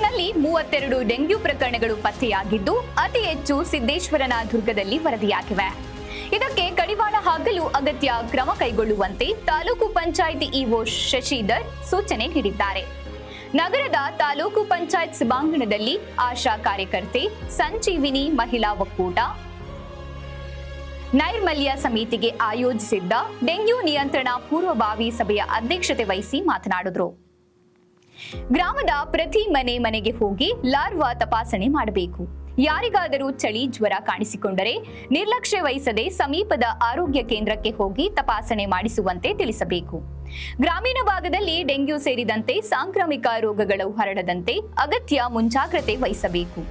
ಒಟ್ಟಿನಲ್ಲಿ 32 ಡೆಂಗ್ಯೂ ಪ್ರಕರಣಗಳು ಪತ್ತೆಯಾಗಿದ್ದು ಅತಿ ಹೆಚ್ಚು ಸಿದ್ದೇಶ್ವರನ ದುರ್ಗದಲ್ಲಿ ವರದಿಯಾಗಿವೆ. ಇದಕ್ಕೆ ಕಡಿವಾಣ ಹಾಕಲು ಅಗತ್ಯ ಕ್ರಮ ಕೈಗೊಳ್ಳುವಂತೆ ತಾಲೂಕು ಪಂಚಾಯಿತಿ ಇಒ ಶಶಿಧರ್ ಸೂಚನೆ ನೀಡಿದ್ದಾರೆ. ನಗರದ ತಾಲೂಕು ಪಂಚಾಯತ್ ಸಭಾಂಗಣದಲ್ಲಿ ಆಶಾ ಕಾರ್ಯಕರ್ತೆ ಸಂಜೀವಿನಿ ಮಹಿಳಾ ಒಕ್ಕೂಟ ನೈರ್ಮಲ್ಯ ಸಮಿತಿಗೆ ಆಯೋಜಿಸಿದ್ದ ಡೆಂಗ್ಯೂ ನಿಯಂತ್ರಣ ಪೂರ್ವಭಾವಿ ಸಭೆಯ ಅಧ್ಯಕ್ಷತೆ ವಹಿಸಿ ಮಾತನಾಡಿದರು. ಗ್ರಾಮದ ಪ್ರತಿ ಮನೆಗೆ ಹೋಗಿ ಲಾರ್ವಾ ತಪಾಸಣೆ ಮಾಡಬೇಕು. ಯಾರಿಗಾದರೂ ಚಳಿ ಜ್ವರ ಕಾಣಿಸಿಕೊಂಡರೆ ನಿರ್ಲಕ್ಷ್ಯ ವಹಿಸದೆ ಸಮೀಪದ ಆರೋಗ್ಯ ಕೇಂದ್ರಕ್ಕೆ ಹೋಗಿ ತಪಾಸಣೆ ಮಾಡಿಸುವಂತೆ ತಿಳಿಸಬೇಕು. ಗ್ರಾಮೀಣ ಭಾಗದಲ್ಲಿ ಡೆಂಗ್ಯೂ ಸೇರಿದಂತೆ ಸಾಂಕ್ರಾಮಿಕ ರೋಗಗಳು ಹರಡದಂತೆ ಅಗತ್ಯ ಮುಂಜಾಗ್ರತೆ ವಹಿಸಬೇಕು.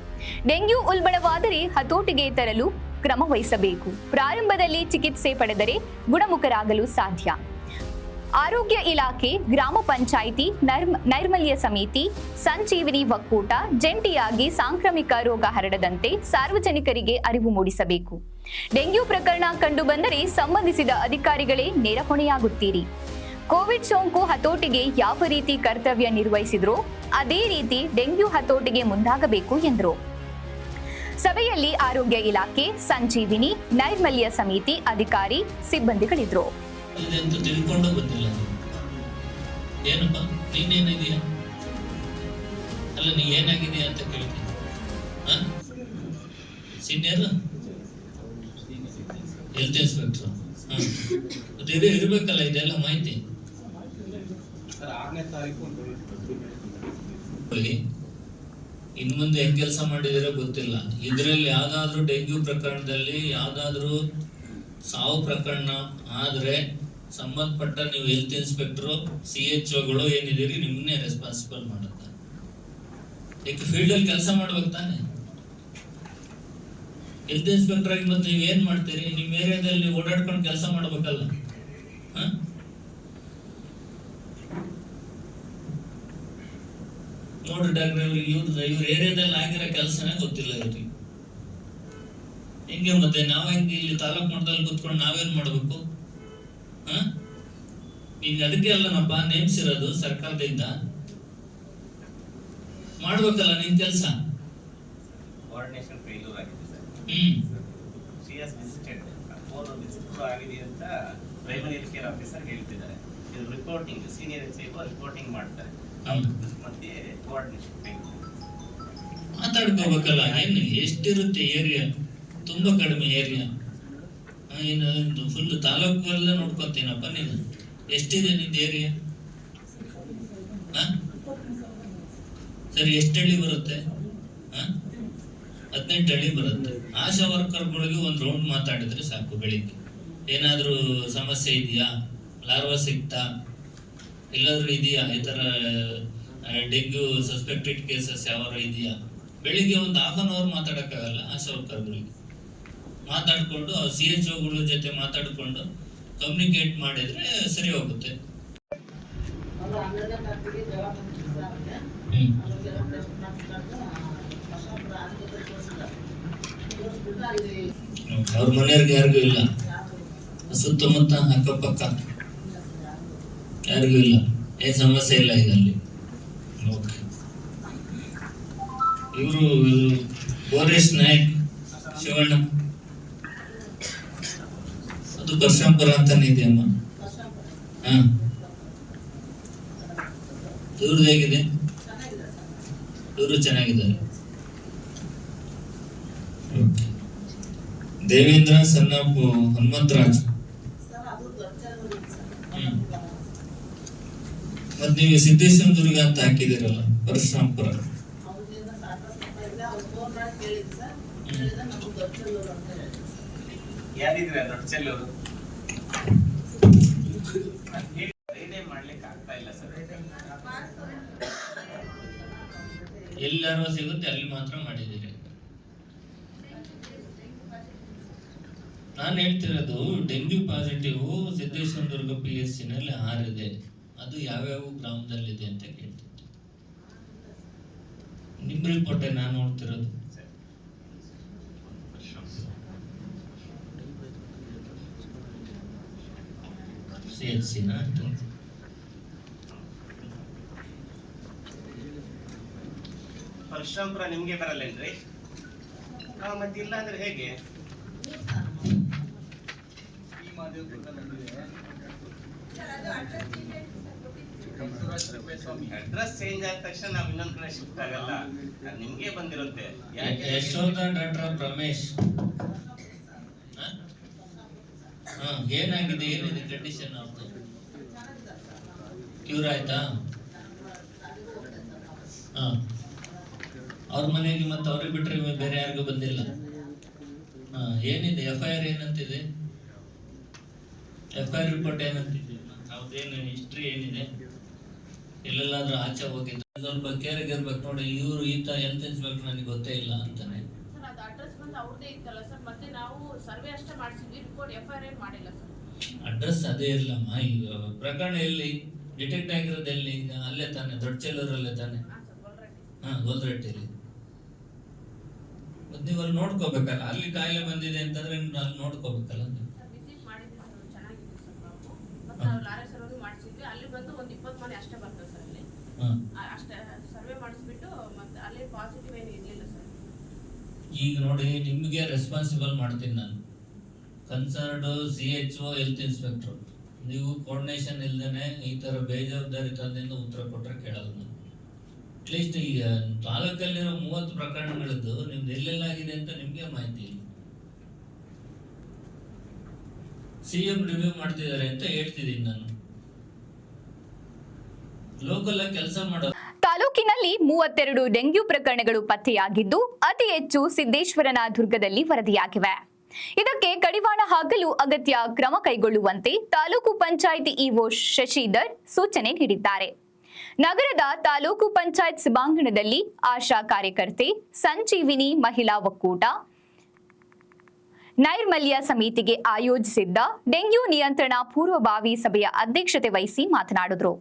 ಡೆಂಗ್ಯೂ ಉಲ್ಬಣವಾದರೆ ಹತೋಟಿಗೆ ತರಲು ಕ್ರಮ ವಹಿಸಬೇಕು. ಪ್ರಾರಂಭದಲ್ಲಿ ಚಿಕಿತ್ಸೆ ಪಡೆದರೆ ಗುಣಮುಖರಾಗಲು ಸಾಧ್ಯ. ಆರೋಗ್ಯ ಇಲಾಖೆ, ಗ್ರಾಮ ಪಂಚಾಯಿತಿ, ನೈರ್ಮಲ್ಯ ಸಮಿತಿ, ಸಂಜೀವಿನಿ ಒಕ್ಕೂಟ ಜಂಟಿಯಾಗಿ ಸಾಂಕ್ರಾಮಿಕ ರೋಗ ಹರಡದಂತೆ ಸಾರ್ವಜನಿಕರಿಗೆ ಅರಿವು ಮೂಡಿಸಬೇಕು. ಡೆಂಗ್ಯೂ ಪ್ರಕರಣ ಕಂಡುಬಂದರೆ ಸಂಬಂಧಿಸಿದ ಅಧಿಕಾರಿಗಳೇ ನೇರ ಹೊಣೆಯಾಗುತ್ತೀರಿ. ಕೋವಿಡ್ ಸೋಂಕು ಹತೋಟಿಗೆ ಯಾವ ರೀತಿ ಕರ್ತವ್ಯ ನಿರ್ವಹಿಸಿದ್ರೋ ಅದೇ ರೀತಿ ಡೆಂಗ್ಯೂ ಹತೋಟಿಗೆ ಮುಂದಾಗಬೇಕು ಎಂದರು. ಸಭೆಯಲ್ಲಿ ಆರೋಗ್ಯ ಇಲಾಖೆ, ಸಂಜೀವಿನಿ, ನೈರ್ಮಲ್ಯ ಸಮಿತಿ ಅಧಿಕಾರಿ, ಸಿಬ್ಬಂದಿಗಳಿದ್ರು. ಇದೆಂತ ತಿಳ್ಕೊಂಡು ಬಂದಿಲ್ಲ. ಏನಪ್ಪ ನೀನೇನಿದೆಯಾ ಅಲ್ಲ, ನೀ ಏನಾಗಿದೆಯಾ ಅಂತ ಕೇಳ್ತೀನಿ. ಸೀನಿಯರ್ ಹೆಲ್ತ್ ಇನ್ಸ್ಪೆಕ್ಟರ್ ಮತ್ತೆ ಇದು ಇರ್ಬೇಕಲ್ಲ, ಇದೆಲ್ಲ ಮಾಹಿತಿ. ಇನ್ ಮುಂದೆ ಹೆಂಗ್ ಕೆಲಸ ಮಾಡಿದಿರೋ ಗೊತ್ತಿಲ್ಲ. ಇದರಲ್ಲಿ ಯಾವ್ದಾದ್ರು ಡೆಂಗ್ಯೂ ಪ್ರಕರಣದಲ್ಲಿ ಯಾವ್ದಾದ್ರು ಸಾವು ಪ್ರಕರಣ ಆದ್ರೆ ಸಂಬಂಧಪಟ್ಟ ನೀವು ಹೆಲ್ತ್ ಇನ್ಸ್ಪೆಕ್ಟರ್, CHOಗಳು ಏನಿದ್ದೀರಿ ನಿಮ್ಮನ್ನೇ ರೆಸ್ಪಾನ್ಸಿಬಲ್ ಮಾಡುತ್ತೆ. ಈಗ ಫೀಲ್ಡ್ ಅಲ್ಲಿ ಕೆಲಸ ಮಾಡ್ಬೇಕು ತಾನೆ. ಹೆಲ್ತ್ ಇನ್ಸ್ಪೆಕ್ಟರ್ ಆಗಿ ಮತ್ತೆ ನೀವು ಏನ್ ಮಾಡ್ತೀರಿ? ನಿಮ್ಮ ಏರಿಯಾದಲ್ಲಿ ಓಡಾಡ್ಕೊಂಡು ಕೆಲಸ ಮಾಡ್ಬೇಕಲ್ಲ. ನೋಡ್ರಿ ಡಾಕ್ಟರ್, ಇವ್ರ ಏರಿಯಾದಲ್ಲಿ ಆಗಿರೋ ಕೆಲಸನೇ ಗೊತ್ತಿಲ್ಲ ಇವ್ರಿಗೆ. ಹೆಂಗೆ ಮತ್ತೆ ನಾವ್ ಹೆಂಗೆ ಇಲ್ಲಿ ತಾಲೂಕ್ ಮಟ್ಟದಲ್ಲಿ ಕುತ್ಕೊಂಡು ನಾವೇನ್ ಮಾಡ್ಬೇಕು? ಈಗ ಅದಕ್ಕೆ ಅಲ್ಲನಪ್ಪ ನೇಮಿಸಿರೋದು ಸರ್ಕಾರದಿಂದ. ಮಾಡ್ಬೇಕಲ್ಲ ನಿನ್ ಕೆಲಸ. ಕೋಆರ್ಡಿನೇಷನ್ ಫೇಲ್ಯೂರ್ ಆಗಿದೆ ಸರ್. ಸಿಎಸ್ ವಿಸಿಟೆಡ್ 4 ವಿಸಿಟ್ ಆಗಿದೆ ಅಂತ ಪ್ರೈಮರಿ ಹೆಲ್ತ್ ಕೇರ್ ಆಫೀಸರ್ ಹೇಳ್ತಿದ್ದಾರೆ. ಇದು ರಿಪೋರ್ಟಿಂಗ್ ಸೀನಿಯರ್ HCO ರಿಪೋರ್ಟಿಂಗ್ ಮಾಡ್ತಾರೆ. ಮತ್ತೆ ಕೋಆರ್ಡಿನೇಷನ್ ಫೇಲ್ಯೂರ್ ಮಾತಾಡ್ಕೋಬೇಕಲ್ಲ. ಏನು ಎಷ್ಟಿರುತ್ತೆ ಏರಿಯಾ? ತುಂಬಾ ಕಡಿಮೆ ಏರಿಯಾ. ಏನು ಫುಲ್ ತಾಲೂಕಲ್ಲ ನೋಡ್ಕೊಂತೀನಪ್ಪ ನೀನು. ಎಷ್ಟಿದೆ ನಿಂದ ಏರಿಯಾ? ಸರಿ, ಎಷ್ಟು ಹಳ್ಳಿ ಬರುತ್ತೆ? 18 ಹಳ್ಳಿ ಬರುತ್ತೆ. ಆಶಾ ವರ್ಕರ್ಗಳಿಗೆ ಒಂದು ರೌಂಡ್ ಮಾತಾಡಿದ್ರೆ ಸಾಕು. ಬೆಳಿಗ್ಗೆ ಏನಾದ್ರೂ ಸಮಸ್ಯೆ ಇದೆಯಾ, ಲಾರ್ವಾ ಸಿಗ್ತಾ, ಎಲ್ಲಾದ್ರೂ ಇದೆಯಾ, ಈ ತರ ಡೆಂಗ್ಯೂ ಸಸ್ಪೆಕ್ಟೆಡ್ ಕೇಸಸ್ ಯಾವಾರ ಇದೆಯಾ, ಬೆಳಿಗ್ಗೆ ಒಂದು ½ an hour ಮಾತಾಡಕ್ಕಾಗಲ್ಲ. ಆಶಾ ವರ್ಕರ್ಗಳಿಗೆ ಮಾತಾಡ್ಕೊಂಡು CHOಗಳ ಜೊತೆ ಮಾತಾಡ್ಕೊಂಡು ಕಮ್ಯುನಿಕೇಟ್ ಮಾಡಿದ್ರೆ ಸರಿ ಹೋಗುತ್ತೆ. ಅವ್ರ ಮನೆಯವ್ರಿಗೆ ಯಾರಿಗೂ ಇಲ್ಲ, ಸುತ್ತಮುತ್ತ ಅಕ್ಕಪಕ್ಕ ಯಾರಿಗೂ ಇಲ್ಲ, ಏನ್ ಸಮಸ್ಯೆ ಇಲ್ಲ ಈಗ ಅಲ್ಲಿ. ಇವರು ಬೋರೇಶ್ ನಾಯಕ್, ಶಿವಣ್ಣ, ಅದು ಬರ್ಷಾಂಪುರ ಅಂತಾನೆ ಇದೆಯಮ್ಮ. ಇವ್ರದ್ದು ಹೇಗಿದೆ? ಇವರು ಚೆನ್ನಾಗಿದ್ದಾರೆ. ದೇವೇಂದ್ರ ಸನ್ನಪ್ಪು ಹನುಮಂತರಾಜ್. ಮತ್ ನೀವು ಸಿದ್ದೇಶ್ವರ ದುರ್ಗ ಅಂತ ಹಾಕಿದಿರಲ್ಲ, ಪರಶುರಾಂಪುರ. ಎಲ್ಲಾರು ಸಿಗುತ್ತೆ ಅಲ್ಲಿ ಮಾತ್ರ ಮಾಡಿದ್ದೀರಿ. ನಾನು ಹೇಳ್ತಿರೋದು ಡೆಂಗ್ಯೂ ಪಾಸಿಟಿವ್ ಸಿದ್ದೇಶ್ವರ ದುರ್ಗ PSC ನಲ್ಲಿ 6 ಇದೆ. ಅದು ಯಾವ್ಯಾವ ಗ್ರಾಮದಲ್ಲಿದೆ ಅಂತ ಕೇಳ್ತಿದ್ದೆ. ನಿಮ್ ರಿಪೋರ್ಟೇ ನಾನು ನೋಡ್ತಿರೋದು. CHC ಪರಶುರಾಂಪುರ ನಿಮ್ಗೆ ಬರಲ್ಲೇನ್ರಿ? ಮತ್ತೆ ಇಲ್ಲ ಅಂದ್ರೆ ಹೇಗೆ? ಅಡ್ರೆಸ್ ಚೇಂಜ್ ಆದ ತಕ್ಷಣ ನಾವ್ ಇನ್ನೊಂದ್ ಕಡೆ ಶಿಫ್ಟ್ ಆಗಲ್ಲ, ನಿಮ್ಗೆ ಬಂದಿರುತ್ತೆ. ಯಶೋಧ ಡಾಕ್ಟರ್ ರಮೇಶ್, ಏನಾಗಿದೆ, ಏನಿದೆ ಕಂಡೀಷನ್ ಅವ್ರದ್ದು? ಕ್ಯೂರ್ ಆಯ್ತಾ? ಅವ್ರ ಮನೆಗೆ ಮತ್ತೆ ಅವ್ರಿಗೆ ಬಿಟ್ರೆ ಬೇರೆ ಯಾರಿಗೂ ಬಂದಿಲ್ಲ. ಏನಿದೆ FIR ಏನಂತಿದೆ? FIR ರಿಪೋರ್ಟ್ ಏನಂತಿದೆ? ಅವ್ರದ್ದೇನು ಹಿಸ್ಟ್ರಿ ಏನಿದೆ? ಎಲ್ಲೆಲ್ಲಾದ್ರೂ ಆಚೆ ಹೋಗಿದ್ದು ಸ್ವಲ್ಪ ಕೇರ್ಗೆ ಇರ್ಬೇಕು ನೋಡಿ. ಇವ್ರು ಈತ ಹೆಲ್ತ್ ಇನ್ಸ್ಪೆಕ್ಟರ್ ನನಗೆ ಗೊತ್ತೇ ಇಲ್ಲ ಅಂತಾನೆ. ಅಡ್ರೆಸ್ ಅದೇ ಇರ್ಲಮ್ಮ. ಈಗ ಪ್ರಕರಣ ಎಲ್ಲಿ ಡಿಟೆಕ್ಟ್ ಆಗಿರೋದು ಎಲ್ಲಿ? ಅಲ್ಲೇ ತಾನೆ, ದೊಡ್ಡ ಚೆಲ್ಲೂರಲ್ಲೇ ತಾನೆ. ಗೋಲ್ರಟ್ಟಿಲಿ. ಮತ್ತೆ ನೀವು ಅಲ್ಲಿ ನೋಡ್ಕೋಬೇಕಲ್ಲ, ಅಲ್ಲಿ ಕಾಯಿಲೆ ಬಂದಿದೆ ಅಂತಂದ್ರೆ ಅಲ್ಲಿ ನೋಡ್ಕೋಬೇಕಲ್ಲ. ಈಗ ನೋಡಿ, ನಿಮ್ಗೆ ರೆಸ್ಪಾನ್ಸಿಬಲ್ ಮಾಡ್ತೀನಿ ನಾನು, ಕನ್ಸರ್ನ್ಡ್ CHO ಹೆಲ್ತ್ ಇನ್ಸ್ಪೆಕ್ಟರ್. ನೀವು ಕೋರ್ಡಿನೇಷನ್ ಇಲ್ದೇನೆ ಈ ತರ ಬೇಜವಾಬ್ದಾರಿ ತಂದಿಂದ ಉತ್ತರ ಕೊಟ್ರೆ ಕೇಳಲ್ಲ ನಾನು. ಅಟ್ಲೀಸ್ಟ್ ಈಗ ತಾಲೂಕಲ್ಲಿರೋ 30 ಪ್ರಕರಣಗಳದ್ದು ನಿಮ್ದು ಎಲ್ಲೆಲ್ಲಾಗಿದೆ ಅಂತ ನಿಮ್ಗೆ ಮಾಹಿತಿ ಇಲ್ಲ. CM ರಿವ್ಯೂ ಮಾಡ್ತಿದ್ದಾರೆ ಅಂತ ಹೇಳ್ತಿದ್ದೀನಿ ನಾನು. ಲೋಕಲ್ ಆಗಿ ಕೆಲಸ ಮಾಡೋ ತಾಲೂಕಿನಲ್ಲಿ 32 ಡೆಂಗ್ಯೂ ಪ್ರಕರಣಗಳು ಪತ್ತೆಯಾಗಿದ್ದು ಅತಿ ಹೆಚ್ಚು ಸಿದ್ದೇಶ್ವರನ ದುರ್ಗದಲ್ಲಿ ವರದಿಯಾಗಿವೆ. ಇದಕ್ಕೆ ಕಡಿವಾಣ ಹಾಕಲು ಅಗತ್ಯ ಕ್ರಮ ಕೈಗೊಳ್ಳುವಂತೆ ತಾಲೂಕು ಪಂಚಾಯಿತಿ ಇಒ ಶಶಿಧರ್ ಸೂಚನೆ ನೀಡಿದ್ದಾರೆ. ನಗರದ ತಾಲೂಕು ಪಂಚಾಯತ್ ಸಭಾಂಗಣದಲ್ಲಿ ಆಶಾ ಕಾರ್ಯಕರ್ತೆ ಸಂಜೀವಿನಿ ಮಹಿಳಾ ಒಕ್ಕೂಟ ನೈರ್ಮಲ್ಯ ಸಮಿತಿಗೆ ಆಯೋಜಿಸಿದ್ದ ಡೆಂಗ್ಯೂ ನಿಯಂತ್ರಣ ಪೂರ್ವಭಾವಿ ಸಭೆಯ ಅಧ್ಯಕ್ಷತೆ ವಹಿಸಿ ಮಾತನಾಡಿದರು.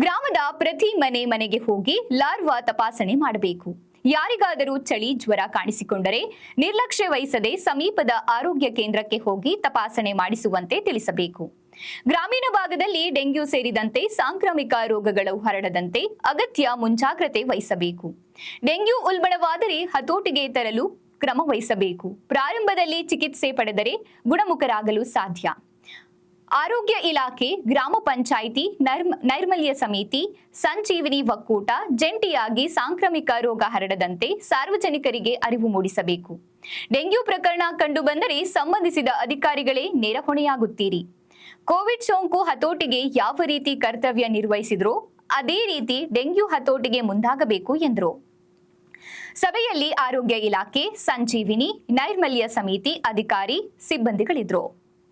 ಗ್ರಾಮದ ಪ್ರತಿ ಮನೆಗೆ ಹೋಗಿ ಲಾರ್ವಾ ತಪಾಸಣೆ ಮಾಡಬೇಕು. ಯಾರಿಗಾದರೂ ಚಳಿ ಜ್ವರ ಕಾಣಿಸಿಕೊಂಡರೆ ನಿರ್ಲಕ್ಷ್ಯ ವಹಿಸದೆ ಸಮೀಪದ ಆರೋಗ್ಯ ಕೇಂದ್ರಕ್ಕೆ ಹೋಗಿ ತಪಾಸಣೆ ಮಾಡಿಸುವಂತೆ ತಿಳಿಸಬೇಕು. ಗ್ರಾಮೀಣ ಭಾಗದಲ್ಲಿ ಡೆಂಗ್ಯೂ ಸೇರಿದಂತೆ ಸಾಂಕ್ರಾಮಿಕ ರೋಗಗಳು ಹರಡದಂತೆ ಅಗತ್ಯ ಮುಂಜಾಗ್ರತೆ ವಹಿಸಬೇಕು. ಡೆಂಗ್ಯೂ ಉಲ್ಬಣವಾದರೆ ಹತೋಟಿಗೆ ತರಲು ಕ್ರಮ ವಹಿಸಬೇಕು. ಪ್ರಾರಂಭದಲ್ಲಿ ಚಿಕಿತ್ಸೆ ಪಡೆದರೆ ಗುಣಮುಖರಾಗಲು ಸಾಧ್ಯ. ಆರೋಗ್ಯ ಇಲಾಖೆ, ಗ್ರಾಮ ಪಂಚಾಯಿತಿ, ನೈರ್ಮಲ್ಯ ಸಮಿತಿ, ಸಂಜೀವಿನಿ ಒಕ್ಕೂಟ ಜಂಟಿಯಾಗಿ ಸಾಂಕ್ರಾಮಿಕ ರೋಗ ಹರಡದಂತೆ ಸಾರ್ವಜನಿಕರಿಗೆ ಅರಿವು ಮೂಡಿಸಬೇಕು. ಡೆಂಗ್ಯೂ ಪ್ರಕರಣ ಕಂಡುಬಂದರೆ ಸಂಬಂಧಿಸಿದ ಅಧಿಕಾರಿಗಳೇ ನೇರ ಹೊಣೆಯಾಗುತ್ತೀರಿ. ಕೋವಿಡ್ ಸೋಂಕು ಹತೋಟಿಗೆ ಯಾವ ರೀತಿ ಕರ್ತವ್ಯ ನಿರ್ವಹಿಸಿದ್ರೋ ಅದೇ ರೀತಿ ಡೆಂಗ್ಯೂ ಹತೋಟಿಗೆ ಮುಂದಾಗಬೇಕು ಎಂದರು. ಸಭೆಯಲ್ಲಿ ಆರೋಗ್ಯ ಇಲಾಖೆ, ಸಂಜೀವಿನಿ, ನೈರ್ಮಲ್ಯ ಸಮಿತಿ ಅಧಿಕಾರಿ, ಸಿಬ್ಬಂದಿಗಳಿದ್ದರು.